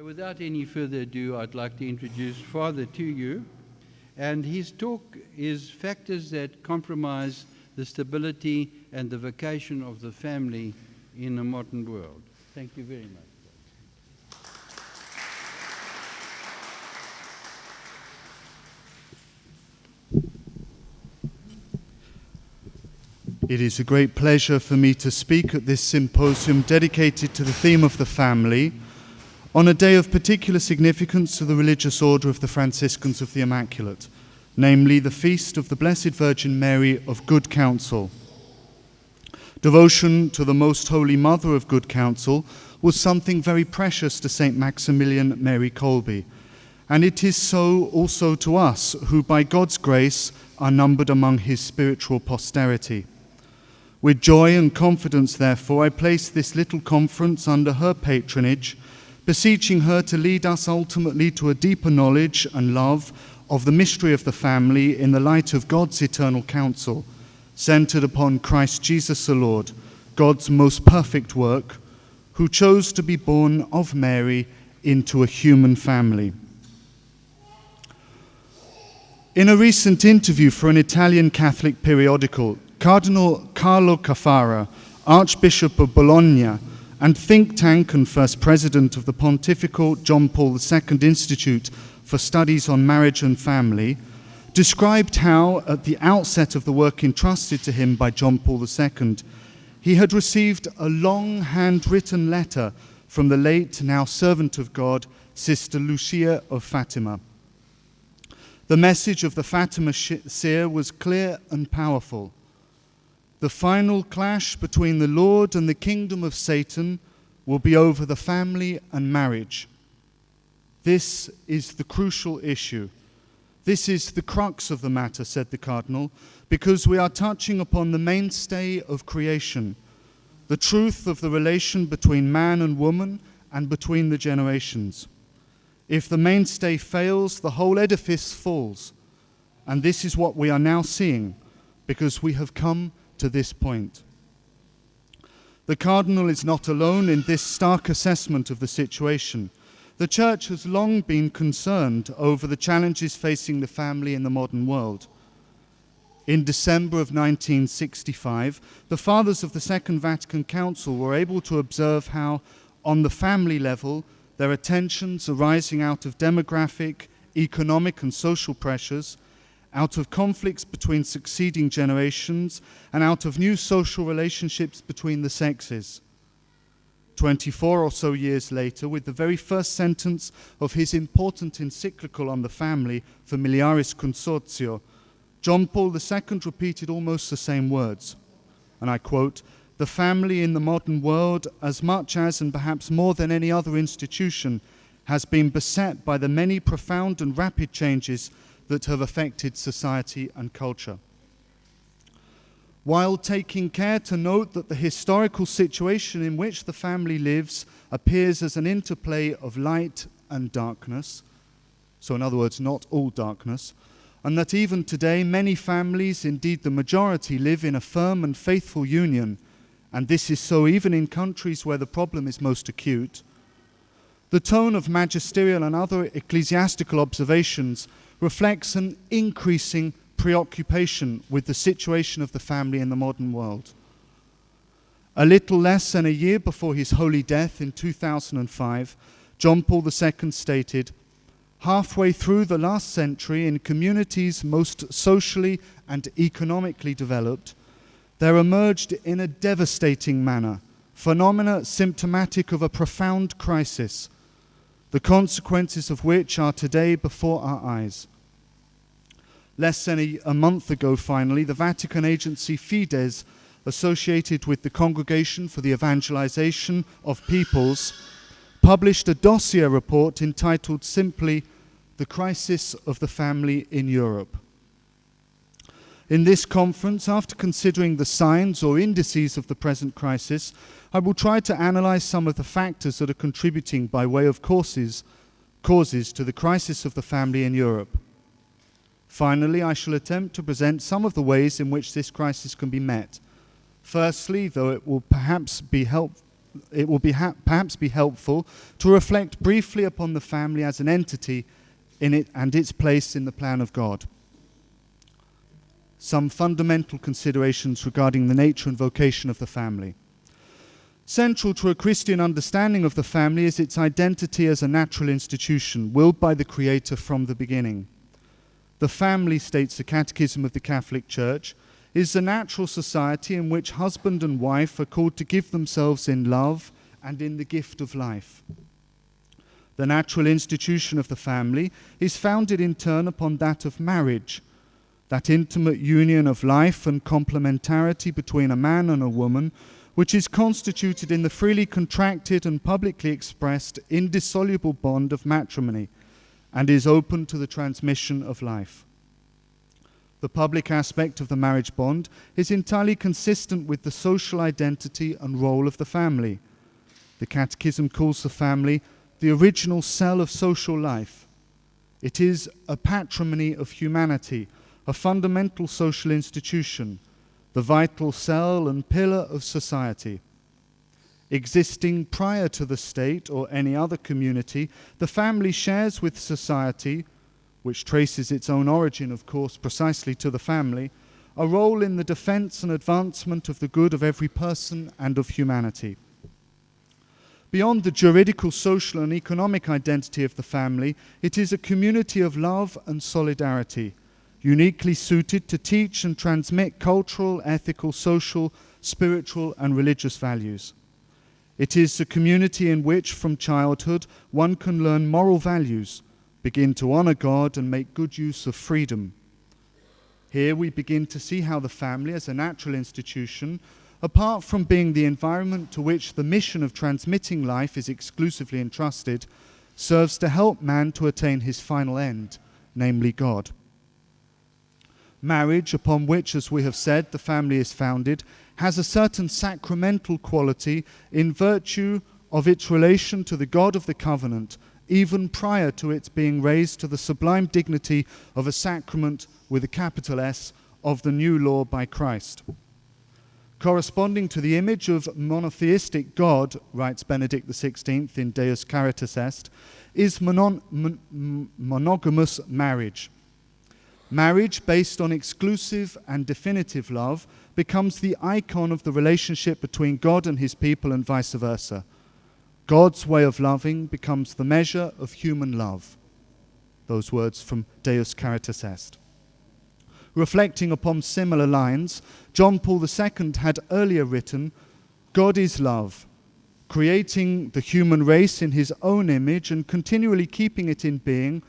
without any further ado, I'd like to introduce Father to you. And his talk is factors that compromise the stability and the vocation of the family in a modern world. Thank you very much. It is a great pleasure for me to speak at this symposium dedicated to the theme of the family on a day of particular significance to the religious order of the Franciscans of the Immaculate, namely the feast of the Blessed Virgin Mary of Good Counsel. Devotion to the Most Holy Mother of Good Counsel was something very precious to St. Maximilian Mary Kolbe, and it is so also to us, who by God's grace are numbered among his spiritual posterity. With joy and confidence, therefore, I place this little conference under her patronage, beseeching her to lead us ultimately to a deeper knowledge and love of the mystery of the family in the light of God's eternal counsel, centered upon Christ Jesus the Lord, God's most perfect work, who chose to be born of Mary into a human family. In a recent interview for an Italian Catholic periodical, Cardinal Carlo Cafara, Archbishop of Bologna, and think tank and first president of the Pontifical John Paul II Institute for Studies on Marriage and Family, described how, at the outset of the work entrusted to him by John Paul II, he had received a long handwritten letter from the late, now servant of God, Sister Lucia of Fatima. The message of the Fatima seer was clear and powerful. The final clash between the Lord and the kingdom of Satan will be over the family and marriage. This is the crucial issue. This is the crux of the matter, said the Cardinal, because we are touching upon the mainstay of creation, the truth of the relation between man and woman and between the generations. If the mainstay fails, the whole edifice falls. And this is what we are now seeing, because we have come to this point. The Cardinal is not alone in this stark assessment of the situation. The Church has long been concerned over the challenges facing the family in the modern world. In December of 1965, the Fathers of the Second Vatican Council were able to observe how, on the family level, there are tensions arising out of demographic, economic and social pressures, out of conflicts between succeeding generations, and out of new social relationships between the sexes. 24 or so years later, with the very first sentence of his important encyclical on the family, Familiaris Consortio, John Paul II repeated almost the same words, and I quote, "The family in the modern world, as much as and perhaps more than any other institution, has been beset by the many profound and rapid changes that have affected society and culture." While taking care to note that the historical situation in which the family lives appears as an interplay of light and darkness, so in other words, not all darkness, and that even today many families, indeed the majority, live in a firm and faithful union, and this is so even in countries where the problem is most acute, the tone of magisterial and other ecclesiastical observations reflects an increasing preoccupation with the situation of the family in the modern world. A little less than a year before his holy death in 2005, John Paul II stated, "Halfway through the last century, in communities most socially and economically developed, there emerged in a devastating manner phenomena symptomatic of a profound crisis, the consequences of which are today before our eyes." Less than a month ago, finally, the Vatican agency Fides, associated with the Congregation for the Evangelization of Peoples, published a dossier report entitled simply, "The Crisis of the Family in Europe." In this conference, after considering the signs or indices of the present crisis, I will try to analyze some of the factors that are contributing by way of causes to the crisis of the family in Europe. Finally, I shall attempt to present some of the ways in which this crisis can be met. Firstly, though it will perhaps be it will perhaps be helpful to reflect briefly upon the family as an entity in it and its place in the plan of God. Some fundamental considerations regarding the nature and vocation of the family. Central to a Christian understanding of the family is its identity as a natural institution, willed by the Creator from the beginning. The family, states the Catechism of the Catholic Church, is a natural society in which husband and wife are called to give themselves in love and in the gift of life. The natural institution of the family is founded in turn upon that of marriage, that intimate union of life and complementarity between a man and a woman, which is constituted in the freely contracted and publicly expressed indissoluble bond of matrimony, and is open to the transmission of life. The public aspect of the marriage bond is entirely consistent with the social identity and role of the family. The Catechism calls the family the original cell of social life. It is a patrimony of humanity, a fundamental social institution, the vital cell and pillar of society. Existing prior to the state or any other community, the family shares with society, which traces its own origin, of course, precisely to the family, a role in the defense and advancement of the good of every person and of humanity. Beyond the juridical, social, and economic identity of the family, it is a community of love and solidarity, uniquely suited to teach and transmit cultural, ethical, social, spiritual, and religious values. It is a community in which, from childhood, one can learn moral values, begin to honor God, and make good use of freedom. Here we begin to see how the family, as a natural institution, apart from being the environment to which the mission of transmitting life is exclusively entrusted, serves to help man to attain his final end, namely God. Marriage, upon which, as we have said, the family is founded, has a certain sacramental quality in virtue of its relation to the God of the covenant, even prior to its being raised to the sublime dignity of a sacrament with a capital S of the new law by Christ. Corresponding to the image of monotheistic God, writes Benedict XVI in Deus Caritas Est, is monogamous marriage. Marriage, based on exclusive and definitive love, becomes the icon of the relationship between God and his people and vice versa. God's way of loving becomes the measure of human love. Those words from Deus Caritas Est. Reflecting upon similar lines, John Paul II had earlier written, God is love, creating the human race in his own image and continually keeping it in being.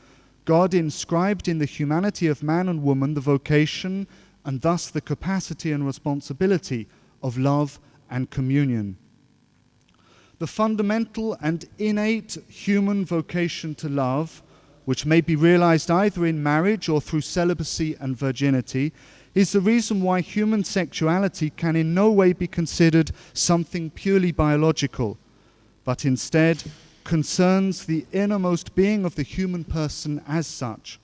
God inscribed in the humanity of man and woman the vocation and thus the capacity and responsibility of love and communion. The fundamental and innate human vocation to love, which may be realized either in marriage or through celibacy and virginity, is the reason why human sexuality can in no way be considered something purely biological, but instead concerns the innermost being of the human person as such.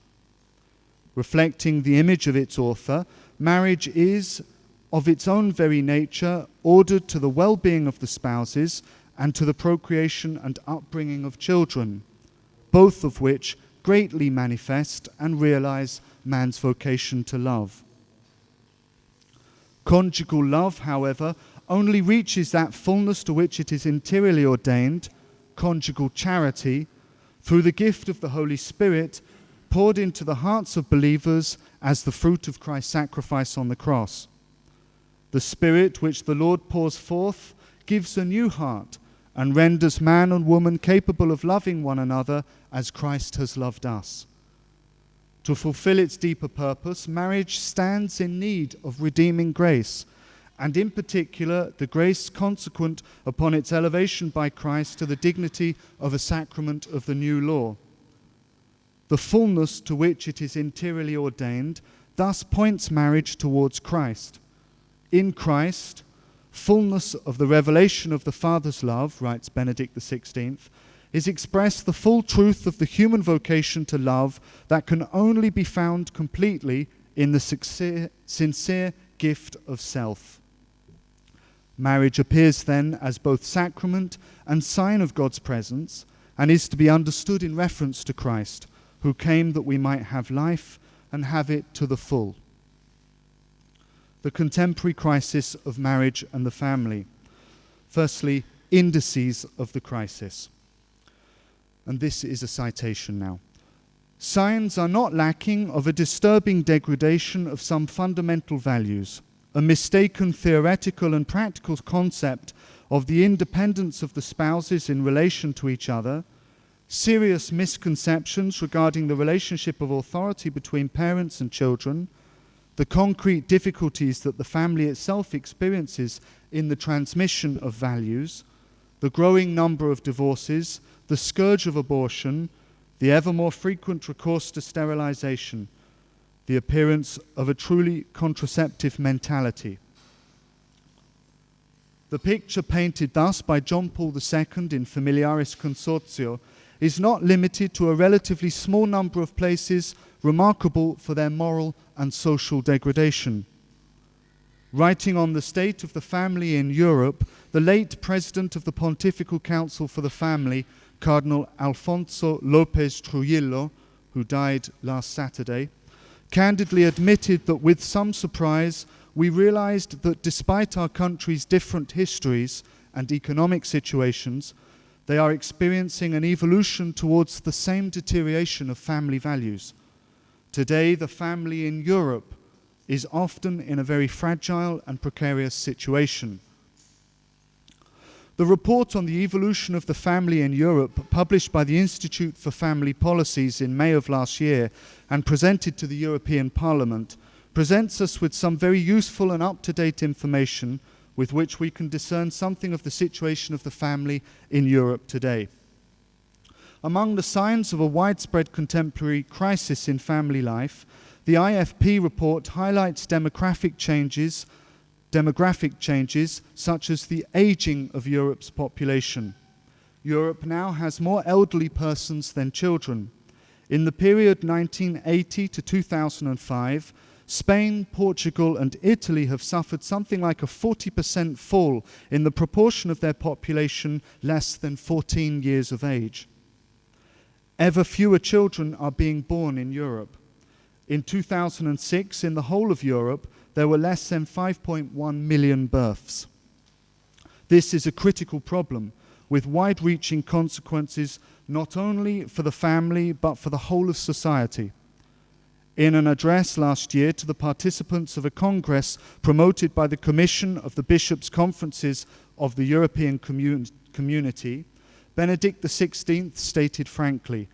Reflecting the image of its author, marriage is, of its own very nature, ordered to the well-being of the spouses and to the procreation and upbringing of children, both of which greatly manifest and realize man's vocation to love. Conjugal love, however, only reaches that fullness to which it is interiorly ordained, conjugal charity, through the gift of the Holy Spirit poured into the hearts of believers as the fruit of Christ's sacrifice on the cross. The Spirit which the Lord pours forth gives a new heart and renders man and woman capable of loving one another as Christ has loved us. To fulfill its deeper purpose, marriage stands in need of redeeming grace, and in particular the grace consequent upon its elevation by Christ to the dignity of a sacrament of the new law. The fullness to which it is interiorly ordained thus points marriage towards Christ. In Christ, fullness of the revelation of the Father's love, writes Benedict XVI, is expressed the full truth of the human vocation to love that can only be found completely in the sincere gift of self. Marriage appears then as both sacrament and sign of God's presence, and is to be understood in reference to Christ, who came that we might have life and have it to the full. The contemporary crisis of marriage and the family. Firstly, indices of the crisis. And this is a citation now. Signs are not lacking of a disturbing degradation of some fundamental values, a mistaken theoretical and practical concept of the independence of the spouses in relation to each other, serious misconceptions regarding the relationship of authority between parents and children, the concrete difficulties that the family itself experiences in the transmission of values, the growing number of divorces, the scourge of abortion, the ever more frequent recourse to sterilization, the appearance of a truly contraceptive mentality. The picture painted thus by John Paul II in Familiaris Consortio is not limited to a relatively small number of places remarkable for their moral and social degradation. Writing on the state of the family in Europe, the late president of the Pontifical Council for the Family, Cardinal Alfonso López Trujillo, who died last Saturday, candidly admitted that with some surprise, we realized that despite our country's different histories and economic situations, they are experiencing an evolution towards the same deterioration of family values. Today, the family in Europe is often in a very fragile and precarious situation. The report on the evolution of the family in Europe, published by the Institute for Family Policies in May of last year and presented to the European Parliament, presents us with some very useful and up-to-date information with which we can discern something of the situation of the family in Europe today. Among the signs of a widespread contemporary crisis in family life, the IFP report highlights demographic changes such as the aging of Europe's population. Europe now has more elderly persons than children. In the period 1980 to 2005, Spain, Portugal and Italy have suffered something like a 40% fall in the proportion of their population less than 14 years of age. Ever fewer children are being born in Europe. In 2006, in the whole of Europe, there were less than 5.1 million births. This is a critical problem with wide-reaching consequences not only for the family but for the whole of society. In an address last year to the participants of a congress promoted by the Commission of the Bishops' Conferences of the European Community, Benedict XVI stated frankly,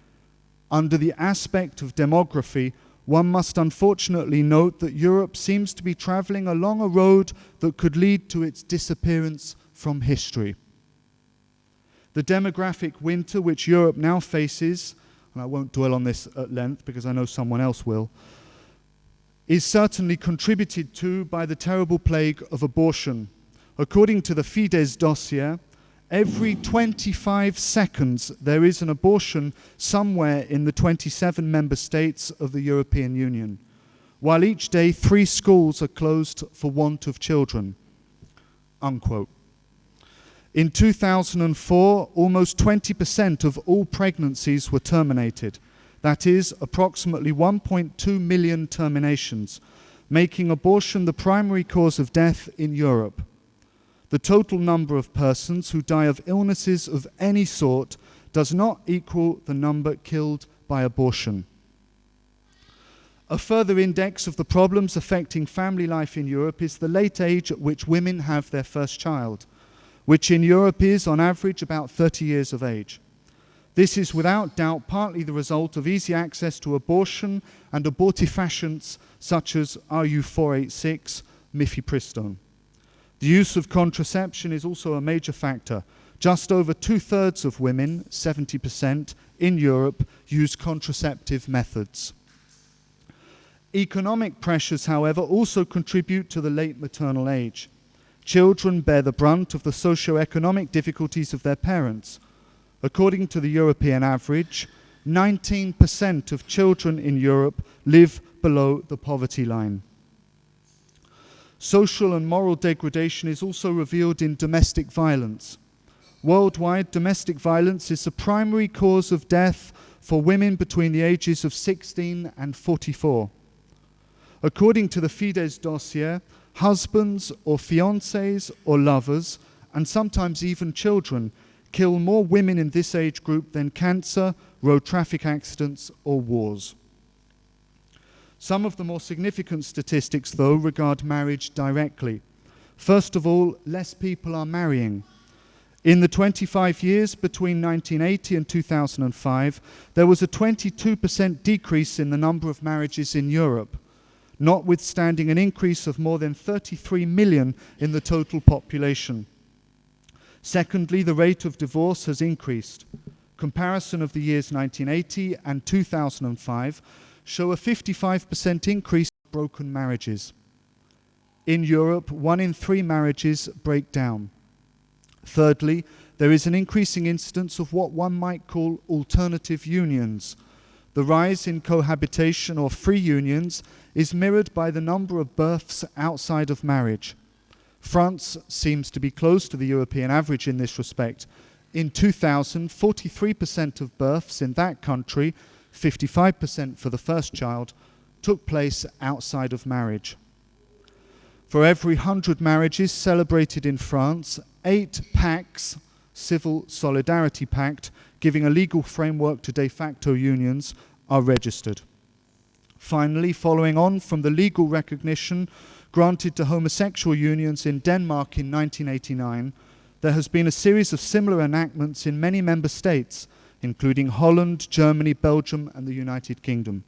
"Under the aspect of demography, one must unfortunately note that Europe seems to be traveling along a road that could lead to its disappearance from history." The demographic winter which Europe now faces, and I won't dwell on this at length because I know someone else will, is certainly contributed to by the terrible plague of abortion. According to the Fides dossier, every 25 seconds there is an abortion somewhere in the 27 member states of the European Union, while each day 3 schools are closed for want of children. Unquote. In 2004, almost 20% of all pregnancies were terminated. That is, approximately 1.2 million terminations, making abortion the primary cause of death in Europe. The total number of persons who die of illnesses of any sort does not equal the number killed by abortion. A further index of the problems affecting family life in Europe is the late age at which women have their first child, which in Europe is, on average, about 30 years of age. This is without doubt partly the result of easy access to abortion and abortifacients such as RU486, mifepristone. The use of contraception is also a major factor. Just over 2/3 of women, 70%, in Europe use contraceptive methods. Economic pressures, however, also contribute to the late maternal age. Children bear the brunt of the socio-economic difficulties of their parents. According to the European average, 19% of children in Europe live below the poverty line. Social and moral degradation is also revealed in domestic violence. Worldwide, domestic violence is the primary cause of death for women between the ages of 16 and 44. According to the Fides dossier, husbands or fiancés or lovers, and sometimes even children, kill more women in this age group than cancer, road traffic accidents, or wars. Some of the more significant statistics, though, regard marriage directly. First of all, less people are marrying. In the 25 years between 1980 and 2005, there was a 22% decrease in the number of marriages in Europe, notwithstanding an increase of more than 33 million in the total population. Secondly, the rate of divorce has increased. Comparison of the years 1980 and 2005 show a 55% increase in broken marriages. In Europe, 1 in 3 marriages break down. Thirdly, there is an increasing incidence of what one might call alternative unions. The rise in cohabitation or free unions is mirrored by the number of births outside of marriage. France seems to be close to the European average in this respect. In 2000, 43% of births in that country, 55% for the first child, took place outside of marriage. For every 100 marriages celebrated in France, 8 pacts, civil solidarity pact, giving a legal framework to de facto unions, are registered. Finally, following on from the legal recognition granted to homosexual unions in Denmark in 1989, there has been a series of similar enactments in many member states, including Holland, Germany, Belgium, and the United Kingdom.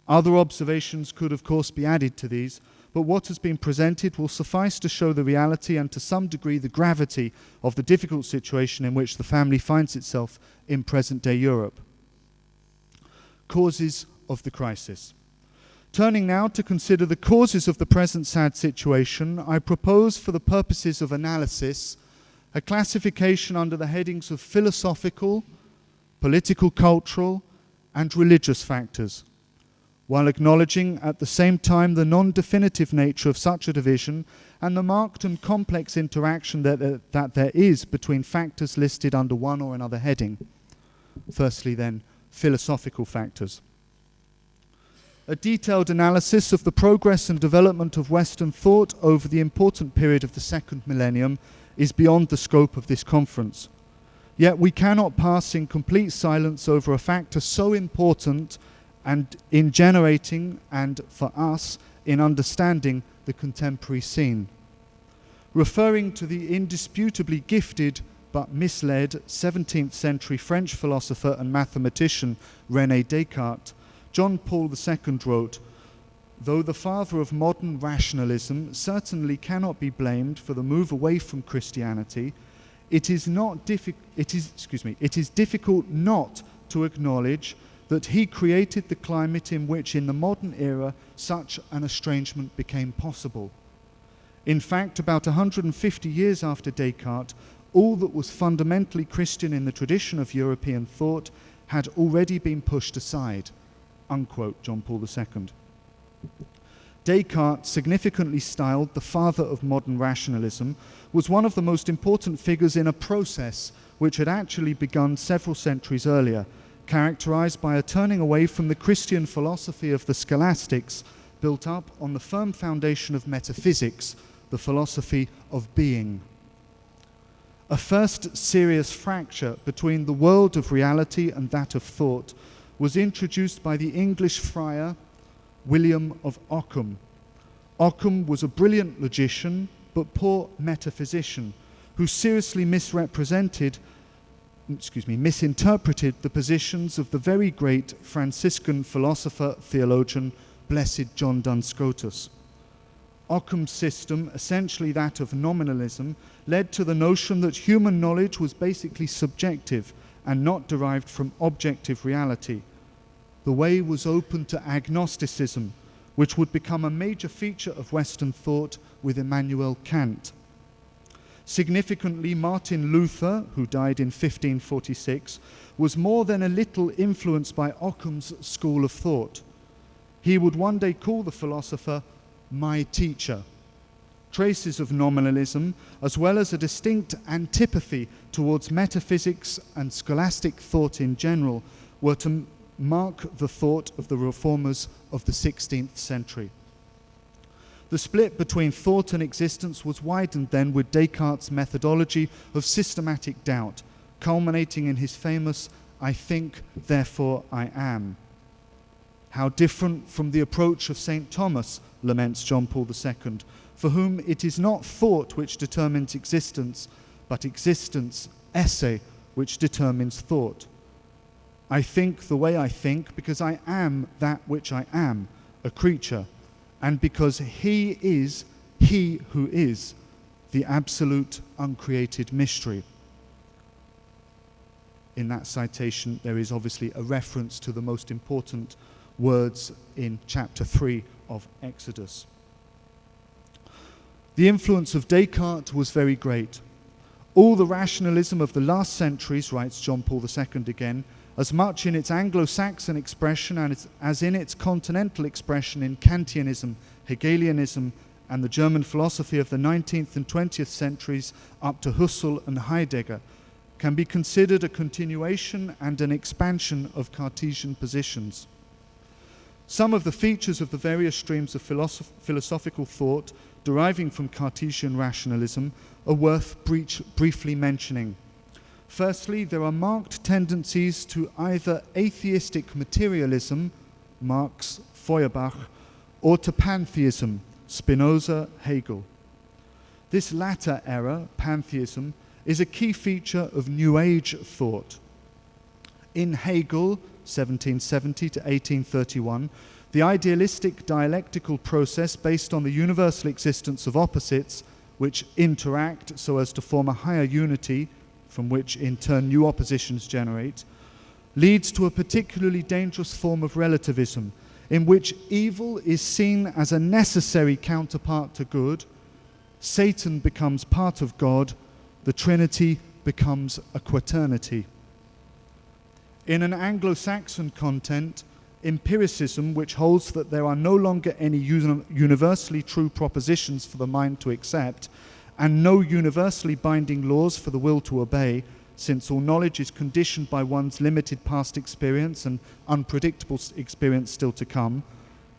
Other observations could, of course, be added to these, but what has been presented will suffice to show the reality and to some degree the gravity of the difficult situation in which the family finds itself in present-day Europe. Causes of the crisis. Turning now to consider the causes of the present sad situation, I propose, for the purposes of analysis, a classification under the headings of philosophical, political, cultural, and religious factors, while acknowledging at the same time the non-definitive nature of such a division and the marked and complex interaction that there is between factors listed under one or another heading. Firstly, then, philosophical factors. A detailed analysis of the progress and development of Western thought over the important period of the second millennium is beyond the scope of this conference. Yet we cannot pass in complete silence over a factor so important and in generating and, for us, in understanding the contemporary scene. Referring to the indisputably gifted but misled 17th century French philosopher and mathematician René Descartes, John Paul II wrote, "Though the father of modern rationalism certainly cannot be blamed for the move away from Christianity, it is difficult not to acknowledge that he created the climate in which in the modern era such an estrangement became possible. In fact, about 150 years after Descartes, all that was fundamentally Christian in the tradition of European thought had already been pushed aside." Unquote, John Paul II. Descartes, significantly styled the father of modern rationalism, was one of the most important figures in a process which had actually begun several centuries earlier, characterized by a turning away from the Christian philosophy of the scholastics, built up on the firm foundation of metaphysics, the philosophy of being. A first serious fracture between the world of reality and that of thought was introduced by the English friar William of Ockham. Ockham was a brilliant logician but poor metaphysician who seriously misinterpreted the positions of the very great Franciscan philosopher, theologian, Blessed John Duns Scotus. Ockham's system, essentially that of nominalism, led to the notion that human knowledge was basically subjective and not derived from objective reality. The way was open to agnosticism, which would become a major feature of Western thought with Immanuel Kant. Significantly, Martin Luther, who died in 1546, was more than a little influenced by Ockham's school of thought. He would one day call the philosopher "my teacher," Traces of nominalism, as well as a distinct antipathy towards metaphysics and scholastic thought in general, were to mark the thought of the reformers of the 16th century. The split between thought and existence was widened then with Descartes' methodology of systematic doubt, culminating in his famous "I think, therefore I am." How different from the approach of St. Thomas, laments John Paul II, for whom it is not thought which determines existence, but existence, esse, which determines thought. I think the way I think because I am that which I am, a creature, and because he is he who is, the absolute uncreated mystery. In that citation, there is obviously a reference to the most important words in chapter 3 of Exodus. The influence of Descartes was very great. All the rationalism of the last centuries, writes John Paul II again, as much in its Anglo-Saxon expression as in its continental expression in Kantianism, Hegelianism, and the German philosophy of the 19th and 20th centuries up to Husserl and Heidegger, can be considered a continuation and an expansion of Cartesian positions. Some of the features of the various streams of philosophical thought deriving from Cartesian rationalism are worth briefly mentioning. Firstly, there are marked tendencies to either atheistic materialism, Marx, Feuerbach, or to pantheism, Spinoza, Hegel. This latter error, pantheism, is a key feature of New Age thought. In Hegel, 1770 to 1831, the idealistic dialectical process based on the universal existence of opposites which interact so as to form a higher unity, from which in turn new oppositions generate, leads to a particularly dangerous form of relativism in which evil is seen as a necessary counterpart to good, Satan becomes part of God, the Trinity becomes a quaternity. In an Anglo-Saxon content, empiricism, which holds that there are no longer any universally true propositions for the mind to accept, and no universally binding laws for the will to obey, since all knowledge is conditioned by one's limited past experience and unpredictable experience still to come,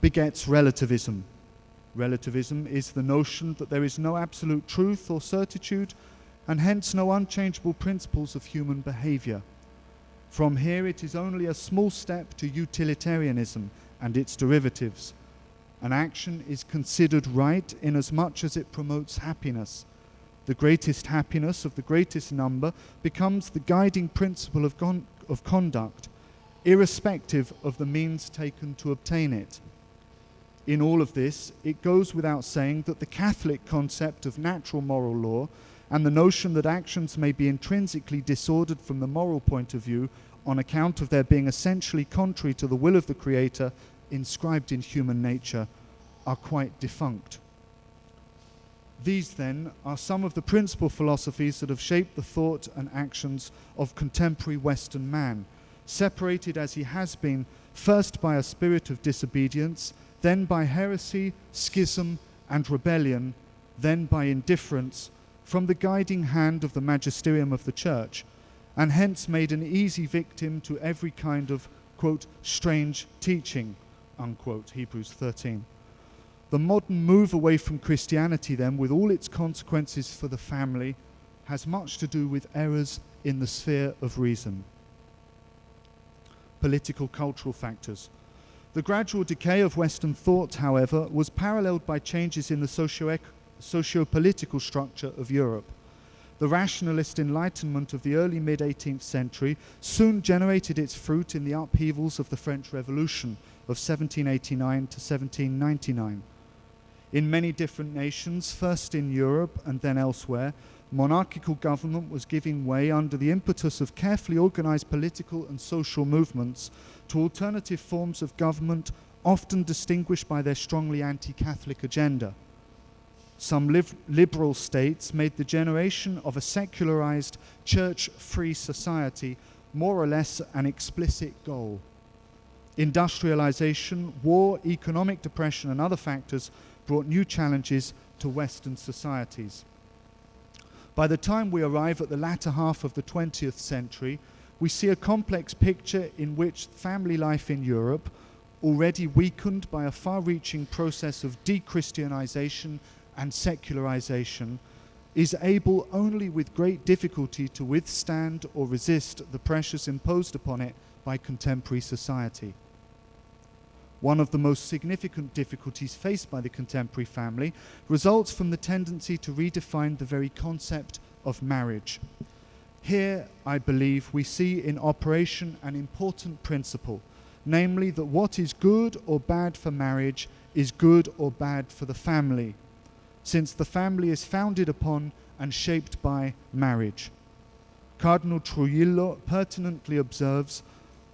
begets relativism. Relativism is the notion that there is no absolute truth or certitude, and hence no unchangeable principles of human behavior. From here it is only a small step to utilitarianism and its derivatives. An action is considered right inasmuch as it promotes happiness. The greatest happiness of the greatest number becomes the guiding principle of conduct, irrespective of the means taken to obtain it. In all of this, it goes without saying that the Catholic concept of natural moral law and the notion that actions may be intrinsically disordered from the moral point of view on account of their being essentially contrary to the will of the Creator inscribed in human nature are quite defunct. These, then, are some of the principal philosophies that have shaped the thought and actions of contemporary Western man, separated as he has been first by a spirit of disobedience, then by heresy, schism, and rebellion, then by indifference, from the guiding hand of the magisterium of the Church, and hence made an easy victim to every kind of, quote, strange teaching, unquote, Hebrews 13. The modern move away from Christianity, then, with all its consequences for the family, has much to do with errors in the sphere of reason. Political cultural factors. The gradual decay of Western thought, however, was paralleled by changes in the socio-political structure of Europe. The rationalist enlightenment of the early mid-18th century soon generated its fruit in the upheavals of the French Revolution of 1789 to 1799. In many different nations, first in Europe and then elsewhere, monarchical government was giving way under the impetus of carefully organized political and social movements to alternative forms of government, often distinguished by their strongly anti-Catholic agenda. Some liberal states made the generation of a secularized, church-free society more or less an explicit goal. Industrialization, war, economic depression, and other factors brought new challenges to Western societies. By the time we arrive at the latter half of the 20th century, we see a complex picture in which family life in Europe, already weakened by a far-reaching process of de-Christianization and secularization, is able only with great difficulty to withstand or resist the pressures imposed upon it by contemporary society. One of the most significant difficulties faced by the contemporary family results from the tendency to redefine the very concept of marriage. Here, I believe, we see in operation an important principle, namely that what is good or bad for marriage is good or bad for the family, since the family is founded upon and shaped by marriage. Cardinal Trujillo pertinently observes,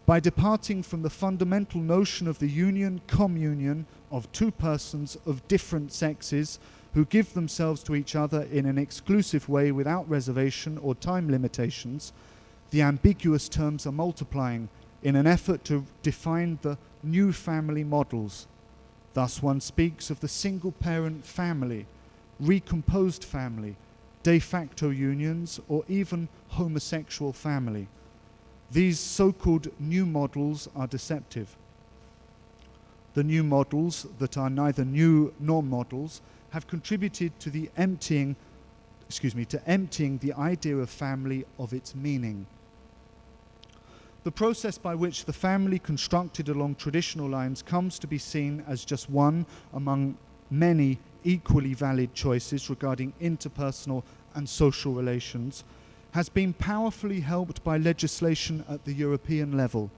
by departing from the fundamental notion of the communion of two persons of different sexes who give themselves to each other in an exclusive way without reservation or time limitations, the ambiguous terms are multiplying in an effort to define the new family models. Thus one speaks of the single-parent family, recomposed family, de facto unions, or even homosexual family. These so-called new models are deceptive. The new models that are neither new nor models have contributed to emptying the idea of family of its meaning. The process by which the family constructed along traditional lines comes to be seen as just one among many equally valid choices regarding interpersonal and social relations, has been powerfully helped by legislation at the European level.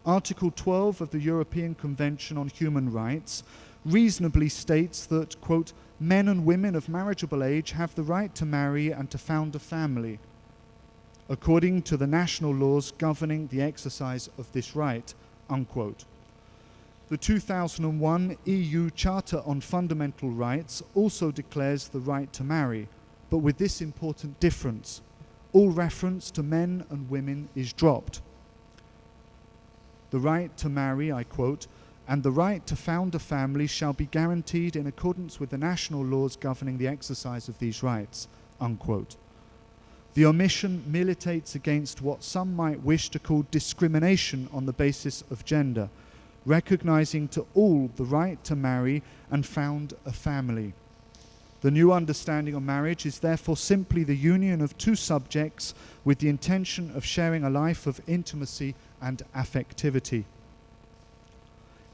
Article 12 of the European Convention on Human Rights reasonably states that, quote, men and women of marriageable age have the right to marry and to found a family, according to the national laws governing the exercise of this right, unquote. The 2001 EU Charter on Fundamental Rights also declares the right to marry, but with this important difference: all reference to men and women is dropped. The right to marry, I quote, and the right to found a family shall be guaranteed in accordance with the national laws governing the exercise of these rights, unquote. The omission militates against what some might wish to call discrimination on the basis of gender, recognizing to all the right to marry and found a family. The new understanding of marriage is therefore simply the union of two subjects with the intention of sharing a life of intimacy and affectivity.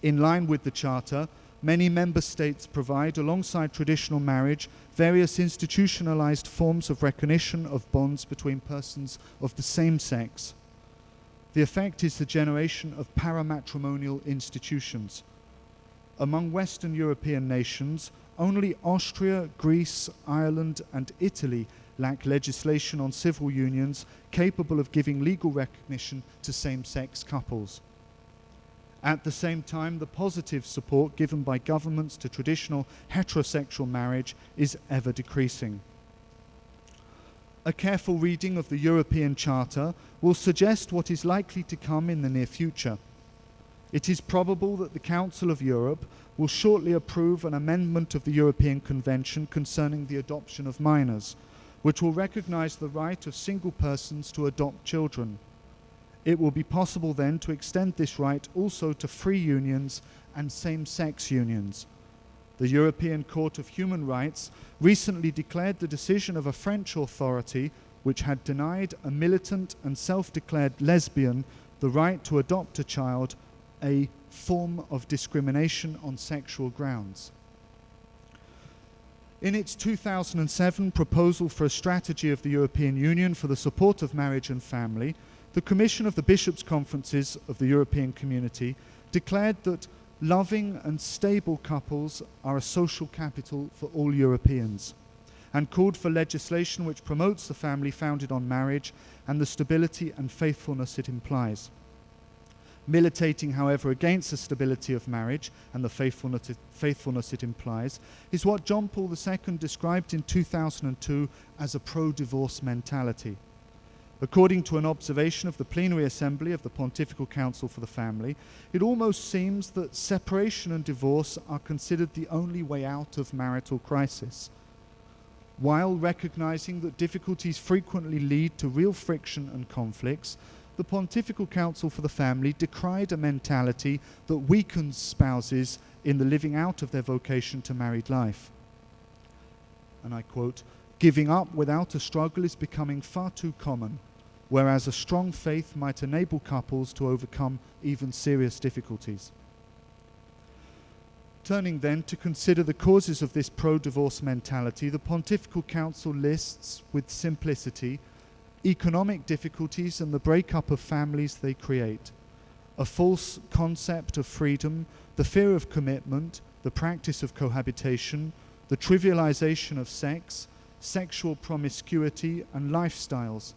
In line with the Charter, many member states provide, alongside traditional marriage, various institutionalized forms of recognition of bonds between persons of the same sex. The effect is the generation of paramatrimonial institutions. Among Western European nations, only Austria, Greece, Ireland, and Italy lack legislation on civil unions capable of giving legal recognition to same-sex couples. At the same time, the positive support given by governments to traditional heterosexual marriage is ever decreasing. A careful reading of the European Charter will suggest what is likely to come in the near future. It is probable that the Council of Europe will shortly approve an amendment of the European Convention concerning the adoption of minors, which will recognize the right of single persons to adopt children. It will be possible then to extend this right also to free unions and same-sex unions. The European Court of Human Rights recently declared the decision of a French authority which had denied a militant and self-declared lesbian the right to adopt a child a form of discrimination on sexual grounds. In its 2007 proposal for a strategy of the European Union for the support of marriage and family, the Commission of the Bishops' Conferences of the European Community declared that loving and stable couples are a social capital for all Europeans, and called for legislation which promotes the family founded on marriage and the stability and faithfulness it implies. Militating, however, against the stability of marriage and the faithfulness it implies is what John Paul II described in 2002 as a pro-divorce mentality. According to an observation of the plenary assembly of the Pontifical Council for the Family, it almost seems that separation and divorce are considered the only way out of marital crisis. While recognizing that difficulties frequently lead to real friction and conflicts, the Pontifical Council for the Family decried a mentality that weakens spouses in the living out of their vocation to married life. And I quote, "Giving up without a struggle is becoming far too common, whereas a strong faith might enable couples to overcome even serious difficulties." Turning then to consider the causes of this pro-divorce mentality, the Pontifical Council lists with simplicity economic difficulties and the breakup of families they create, a false concept of freedom, the fear of commitment, the practice of cohabitation, the trivialization of sex, sexual promiscuity and lifestyles,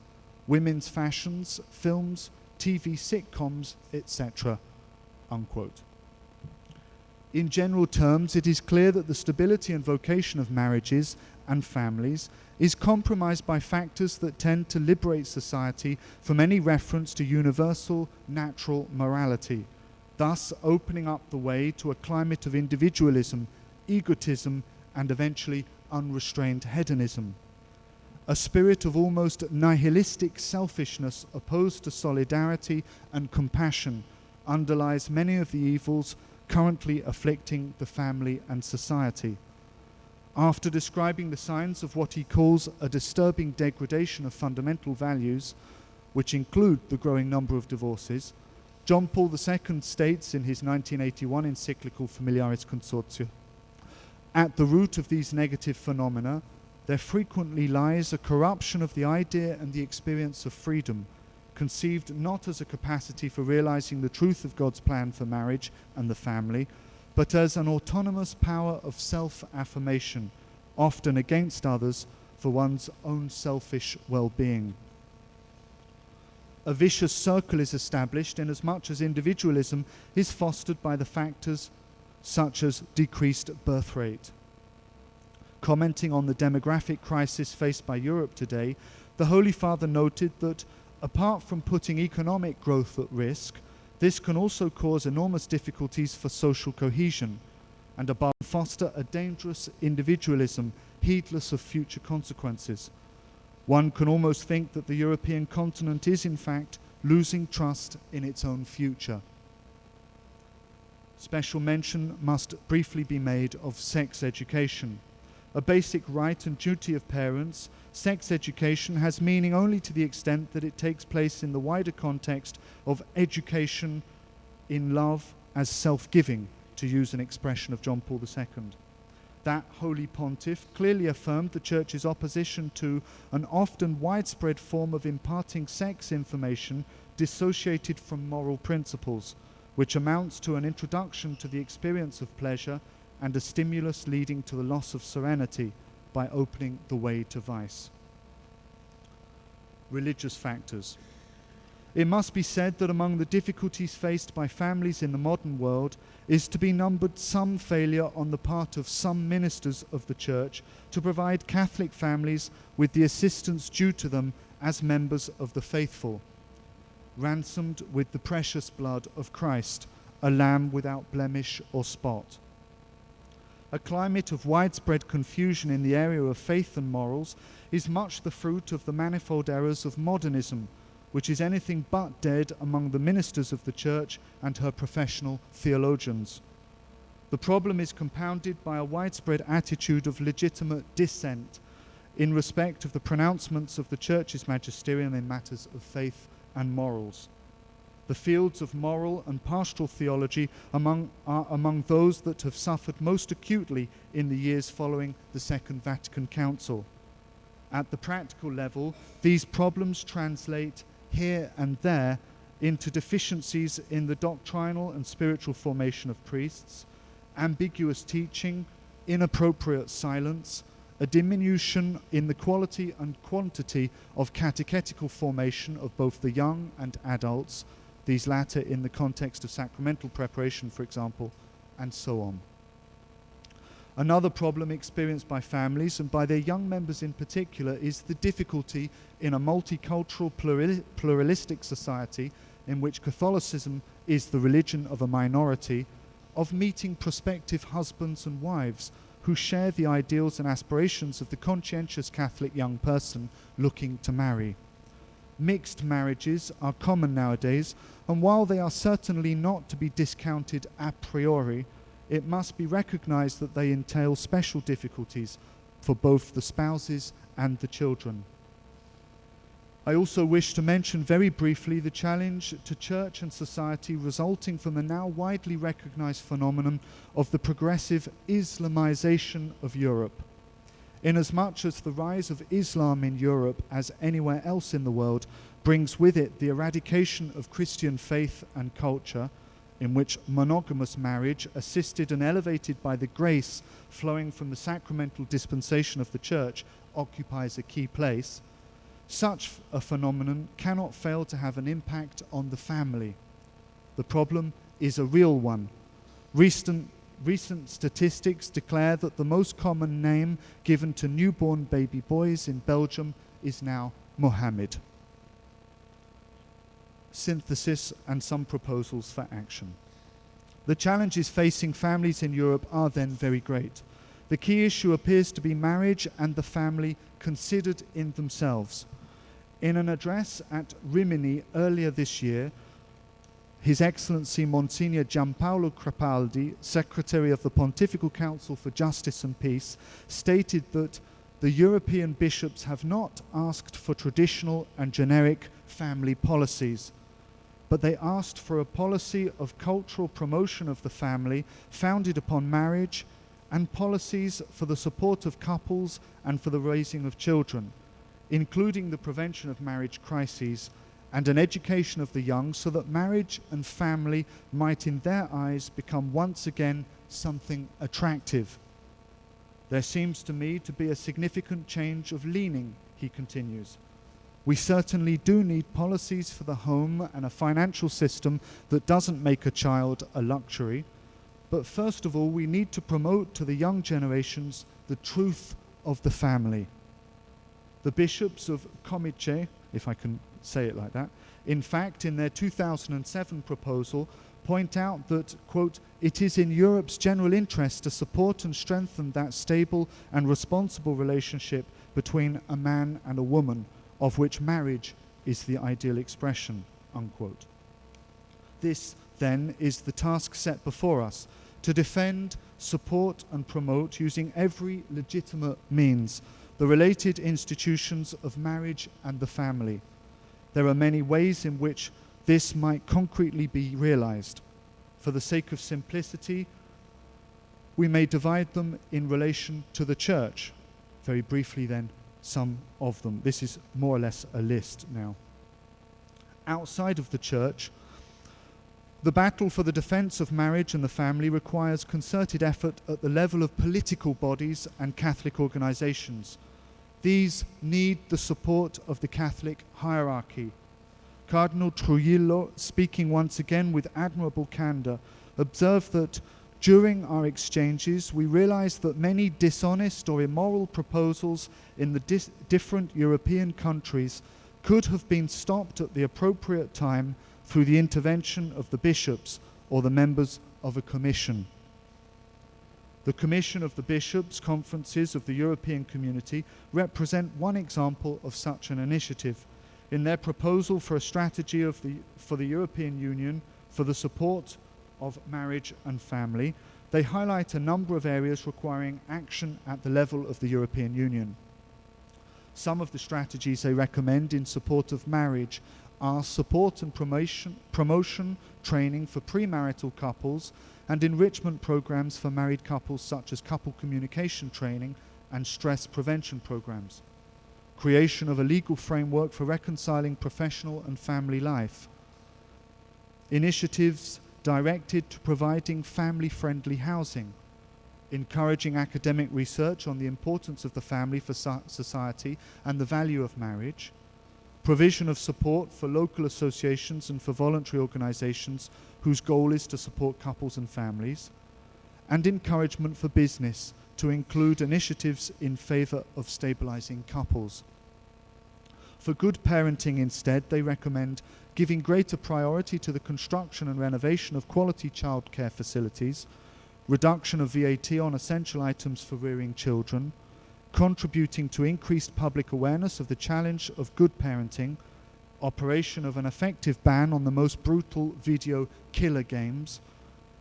women's fashions, films, TV sitcoms, etc. Unquote. In general terms, it is clear that the stability and vocation of marriages and families is compromised by factors that tend to liberate society from any reference to universal natural morality, thus opening up the way to a climate of individualism, egotism, and eventually unrestrained hedonism. A spirit of almost nihilistic selfishness opposed to solidarity and compassion underlies many of the evils currently afflicting the family and society. After describing the signs of what he calls a disturbing degradation of fundamental values, which include the growing number of divorces, John Paul II states in his 1981 encyclical Familiaris Consortia, "At the root of these negative phenomena, there frequently lies a corruption of the idea and the experience of freedom, conceived not as a capacity for realizing the truth of God's plan for marriage and the family, but as an autonomous power of self-affirmation, often against others, for one's own selfish well-being. A vicious circle is established inasmuch as individualism is fostered by the factors such as decreased birth rate." Commenting on the demographic crisis faced by Europe today, the Holy Father noted that apart from putting economic growth at risk, this can also cause enormous difficulties for social cohesion and above foster a dangerous individualism heedless of future consequences. One can almost think that the European continent is in fact losing trust in its own future. Special mention must briefly be made of sex education. A basic right and duty of parents, sex education has meaning only to the extent that it takes place in the wider context of education in love as self-giving, to use an expression of John Paul II. That Holy Pontiff clearly affirmed the Church's opposition to an often widespread form of imparting sex information dissociated from moral principles, which amounts to an introduction to the experience of pleasure and a stimulus leading to the loss of serenity by opening the way to vice. Religious factors. It must be said that among the difficulties faced by families in the modern world is to be numbered some failure on the part of some ministers of the Church to provide Catholic families with the assistance due to them as members of the faithful, ransomed with the precious blood of Christ, a lamb without blemish or spot. A climate of widespread confusion in the area of faith and morals is much the fruit of the manifold errors of modernism, which is anything but dead among the ministers of the Church and her professional theologians. The problem is compounded by a widespread attitude of legitimate dissent in respect of the pronouncements of the Church's magisterium in matters of faith and morals. The fields of moral and pastoral theology are among those that have suffered most acutely in the years following the Second Vatican Council. At the practical level, these problems translate here and there into deficiencies in the doctrinal and spiritual formation of priests, ambiguous teaching, inappropriate silence, a diminution in the quality and quantity of catechetical formation of both the young and adults, these latter in the context of sacramental preparation, for example, and so on. Another problem experienced by families, and by their young members in particular, is the difficulty in a multicultural, pluralistic society in which Catholicism is the religion of a minority, of meeting prospective husbands and wives who share the ideals and aspirations of the conscientious Catholic young person looking to marry. Mixed marriages are common nowadays, and while they are certainly not to be discounted a priori, it must be recognized that they entail special difficulties for both the spouses and the children. I also wish to mention very briefly the challenge to church and society resulting from the now widely recognized phenomenon of the progressive Islamization of Europe. Inasmuch as the rise of Islam in Europe, as anywhere else in the world, brings with it the eradication of Christian faith and culture, in which monogamous marriage, assisted and elevated by the grace flowing from the sacramental dispensation of the Church, occupies a key place, such a phenomenon cannot fail to have an impact on the family. The problem is a real one. Recent statistics declare that the most common name given to newborn baby boys in Belgium is now Mohammed. Synthesis and some proposals for action. The challenges facing families in Europe are then very great. The key issue appears to be marriage and the family considered in themselves. In an address at Rimini earlier this year, His Excellency Monsignor Giampaolo Crepaldi, Secretary of the Pontifical Council for Justice and Peace, stated that the European bishops have not asked for traditional and generic family policies, but they asked for a policy of cultural promotion of the family founded upon marriage and policies for the support of couples and for the raising of children, including the prevention of marriage crises and an education of the young so that marriage and family might in their eyes become once again something attractive. There seems to me to be a significant change of leaning, he continues. We certainly do need policies for the home and a financial system that doesn't make a child a luxury. But first of all, we need to promote to the young generations the truth of the family. The bishops of Comice, if I can say it like that, in fact, in their 2007 proposal, point out that, quote, it is in Europe's general interest to support and strengthen that stable and responsible relationship between a man and a woman, of which marriage is the ideal expression, unquote. This, then, is the task set before us, to defend, support and promote, using every legitimate means, the related institutions of marriage and the family. There are many ways in which this might concretely be realized. For the sake of simplicity, we may divide them in relation to the Church. Very briefly then, some of them. This is more or less a list now. Outside of the Church, the battle for the defense of marriage and the family requires concerted effort at the level of political bodies and Catholic organizations. These need the support of the Catholic hierarchy. Cardinal Trujillo, speaking once again with admirable candor, observed that during our exchanges, we realized that many dishonest or immoral proposals in the different European countries could have been stopped at the appropriate time through the intervention of the bishops or the members of a commission. The Commission of the Bishops' Conferences of the European Community represent one example of such an initiative. In their proposal for a strategy for the European Union for the support of marriage and family, they highlight a number of areas requiring action at the level of the European Union. Some of the strategies they recommend in support of marriage are support and promotion training for premarital couples and enrichment programs for married couples, such as couple communication training and stress prevention programs. Creation of a legal framework for reconciling professional and family life. Initiatives directed to providing family-friendly housing. Encouraging academic research on the importance of the family for society and the value of marriage. Provision of support for local associations and for voluntary organizations whose goal is to support couples and families. And encouragement for business to include initiatives in favour of stabilising couples. For good parenting instead, they recommend giving greater priority to the construction and renovation of quality childcare facilities, reduction of VAT on essential items for rearing children, contributing to increased public awareness of the challenge of good parenting, operation of an effective ban on the most brutal video killer games,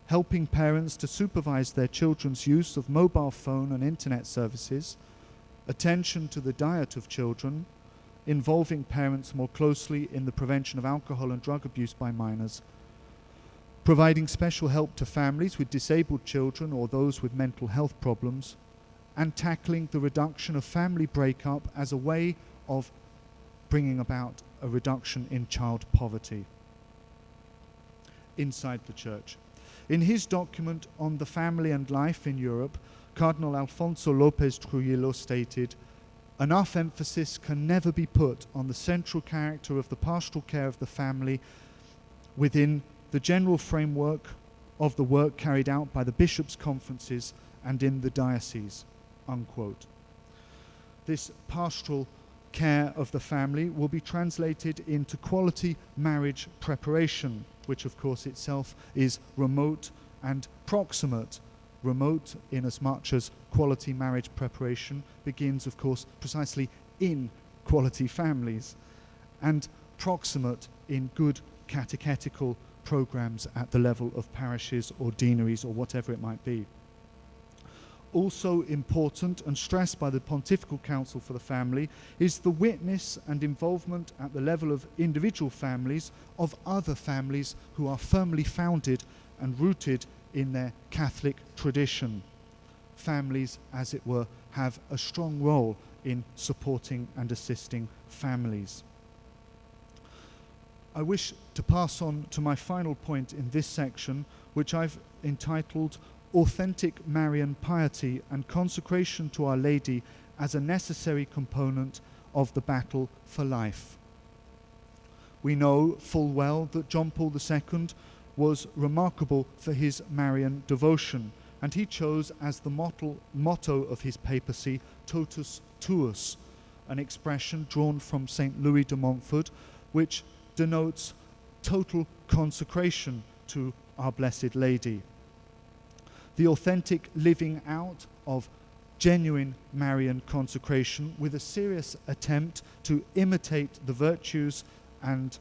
helping parents to supervise their children's use of mobile phone and internet services, attention to the diet of children, involving parents more closely in the prevention of alcohol and drug abuse by minors, providing special help to families with disabled children or those with mental health problems, and tackling the reduction of family breakup as a way of bringing about a reduction in child poverty. Inside the Church. In his document on the family and life in Europe, Cardinal Alfonso López Trujillo stated, "Enough emphasis can never be put on the central character of the pastoral care of the family within the general framework of the work carried out by the bishops' conferences and in the diocese." Unquote. This pastoral care of the family will be translated into quality marriage preparation, which of course itself is remote and proximate. Remote in as much as quality marriage preparation begins, of course, precisely in quality families, and proximate in good catechetical programs at the level of parishes or deaneries or whatever it might be. Also important and stressed by the Pontifical Council for the Family is the witness and involvement at the level of individual families of other families who are firmly founded and rooted in their Catholic tradition. Families, as it were, have a strong role in supporting and assisting families. I wish to pass on to my final point in this section, which I've entitled Authentic Marian Piety and Consecration to Our Lady as a Necessary Component of the Battle for Life. We know full well that John Paul II was remarkable for his Marian devotion, and he chose as the motto of his papacy, totus tuus, an expression drawn from St. Louis de Montfort, which denotes total consecration to Our Blessed Lady. The authentic living out of genuine Marian consecration with a serious attempt to imitate the virtues of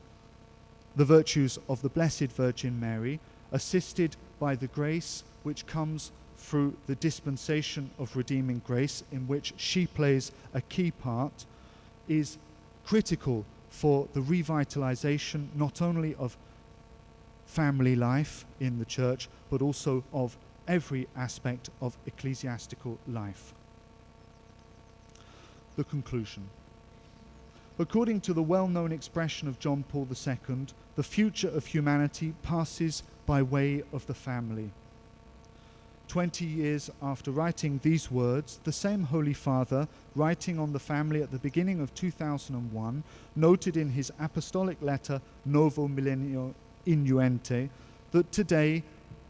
the Blessed Virgin Mary, assisted by the grace which comes through the dispensation of redeeming grace, in which she plays a key part, is critical for the revitalization not only of family life in the Church, but also of every aspect of ecclesiastical life. The conclusion. According to the well-known expression of John Paul II, the future of humanity passes by way of the family. 20 years after writing these words, the same Holy Father, writing on the family at the beginning of 2001, noted in his apostolic letter Novo Millennio Innuente that today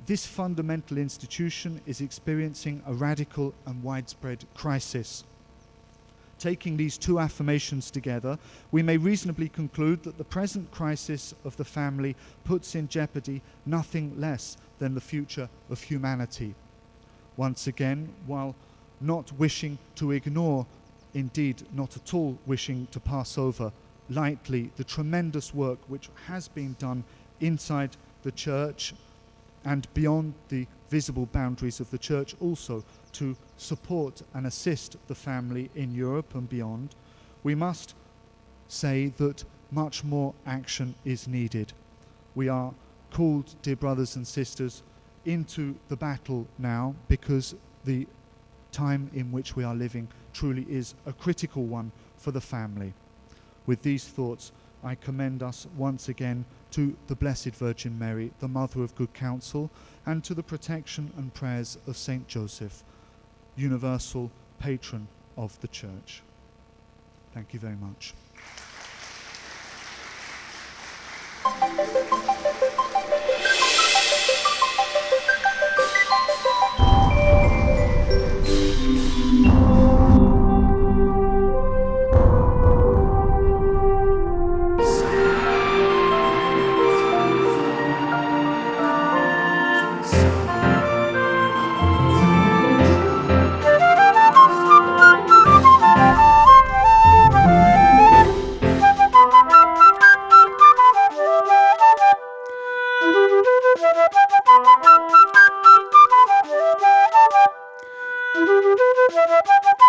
this fundamental institution is experiencing a radical and widespread crisis. Taking these two affirmations together, we may reasonably conclude that the present crisis of the family puts in jeopardy nothing less than the future of humanity. Once again, while not wishing to ignore, indeed not at all wishing to pass over lightly the tremendous work which has been done inside the Church and beyond the visible boundaries of the Church also to support and assist the family in Europe and beyond, we must say that much more action is needed. We are called, dear brothers and sisters, into the battle now, because the time in which we are living truly is a critical one for the family. With these thoughts, I commend us once again to the Blessed Virgin Mary, the Mother of Good Counsel, and to the protection and prayers of Saint Joseph, universal patron of the Church. Thank you very much. Thank you.